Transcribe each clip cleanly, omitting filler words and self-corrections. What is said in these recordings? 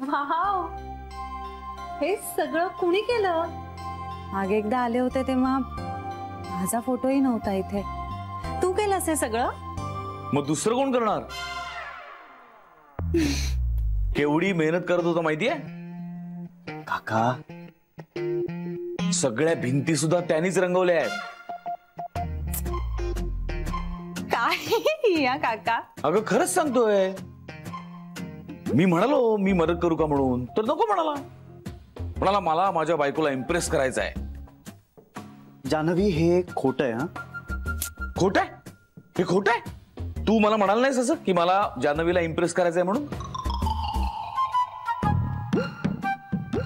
Wow, हे सगळं कुणी केलं? मागे एकदा आले होते तेव्हा माझा फोटोही नव्हता इथे. तू केलंस हे सगळं? मग दुसरं कोण करणार? केवढी मेहनत करत होता माहितीये काका? सगळ्या भिंती सुद्धा त्यांनीच रंगवल्या आहेत. काय या काका? अगं खरंच सांगतोय. मी म्हणालो मी मदत करू का म्हणून, तर नको म्हणाला. म्हणाला मला माझ्या बायकोला इम्प्रेस करायचं आहे. जान्हवी, हे खोट आहे. हा, खोट आहे? हे खोट आहे? तू मला म्हणाल नाहीस असं की मला जान्हवीला इम्प्रेस करायचंय म्हणून?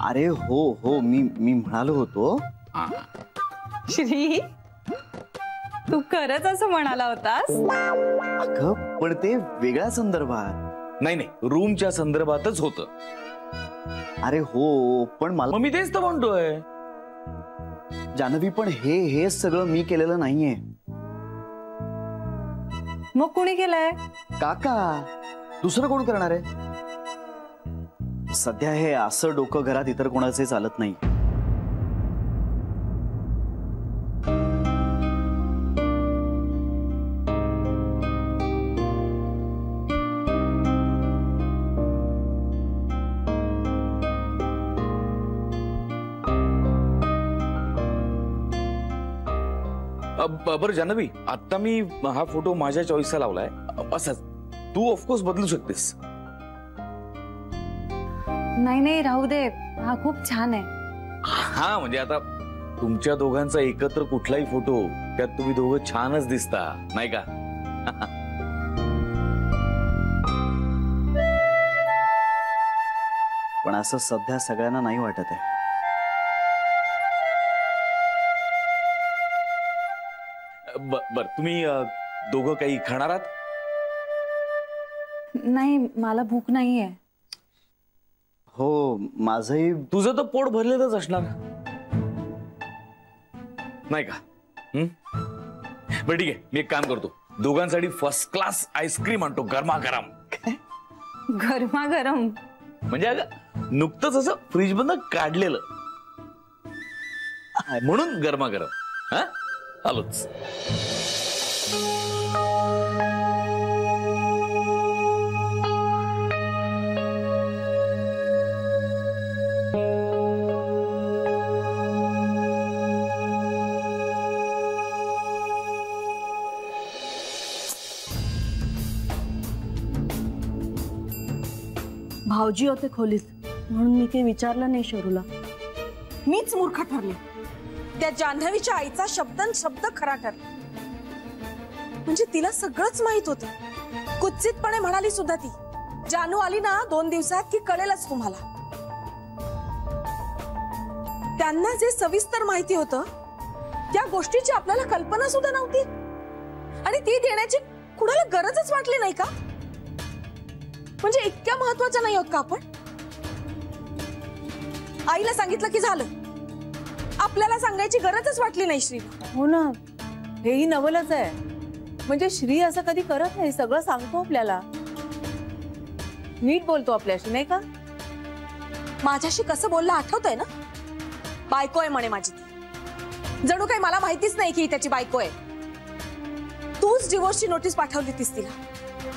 अरे हो हो, मी म्हणालो होतो. श्री, तू खरंच असं म्हणाला होतास? अगं पण ते वेगळ्या संदर्भात. नाही नाही, रूमच्या संदर्भातच होतं. अरे हो, पण मला मी तेच तर म्हणतोय. जान्हवी, पण हे सगळं मी केलेलं नाहीये. मग कोणी केलंय? काका. दुसरं कोण करणार आहे? सध्या हे असं डोकं घरात इतर कोणाचे चालत नाही. बरं जान्हवी, आता मी हा फोटो माझ्या चॉईसचा लावलाय. असंच तू ऑफकोर्स बदलू शकतेस. नाही नाही, राहू दे. हा खूप छान आहे. हा म्हणजे आता तुमच्या दोघांचा एकत्र कुठलाही फोटो, त्यात तुम्ही दोघं छानच दिसता, नाही का? पण असं सध्या सगळ्यांना नाही वाटत आहे. बर, तुम्ही दोघं काही खाणार आहात? नाही, मला भूक नाहीये. हो, माझंही. तुझं तर पोट भरलेलंच असणार, नाही का? बरं ठीक आहे, मी एक काम करतो. दोघांसाठी फर्स्ट क्लास आईस्क्रीम आणतो, गरमागरम. गरमागरम म्हणजे अगं नुकतंच असं फ्रीज मधनं काढलेलं, म्हणून गरमागरम. हा, आलोच. भाऊजी होते खोलीत म्हणून मी काही विचारलं नाही शरूला. मीच मूर्ख ठरले. त्या जान्हवीच्या आईचा शब्दन शब्द खरा ठरला. म्हणजे तिला सगळंच माहित होतं. कुत्सितपणे म्हणाली सुद्धा ती, जानू आली ना 2 दिवसात की कळेलच तुम्हाला. त्यांना जे सविस्तर माहिती होतं त्या गोष्टीची आपल्याला कल्पना सुद्धा नव्हती, आणि ती देण्याची कुणाला गरजच वाटली नाही का? म्हणजे इतक्या महत्वाच्या नाही होत का आपण? आईला सांगितलं की झालं, आपल्याला सांगायची गरजच वाटली नाही श्री. हो ना, हेही नवलच आहे. म्हणजे श्री असं कधी करत नाही, सगळं सांगतो आपल्याला, नीट बोलतो आपल्याशी, नाही का? माझ्याशी कसं बोलला आठवतंय ना? बायको आहे म्हणे माझी ती. जणू काही मला माहितीच नाही की त्याची बायको आहे. तूच डिवोर्सची नोटीस पाठवली होतीस तिला.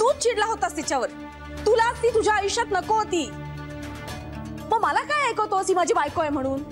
तूच चिडला होतास तिच्यावर. तुला ती तुझ्या आयुष्यात नको होती. मग मला काय ऐकवतोस ही माझी बायको आहे म्हणून?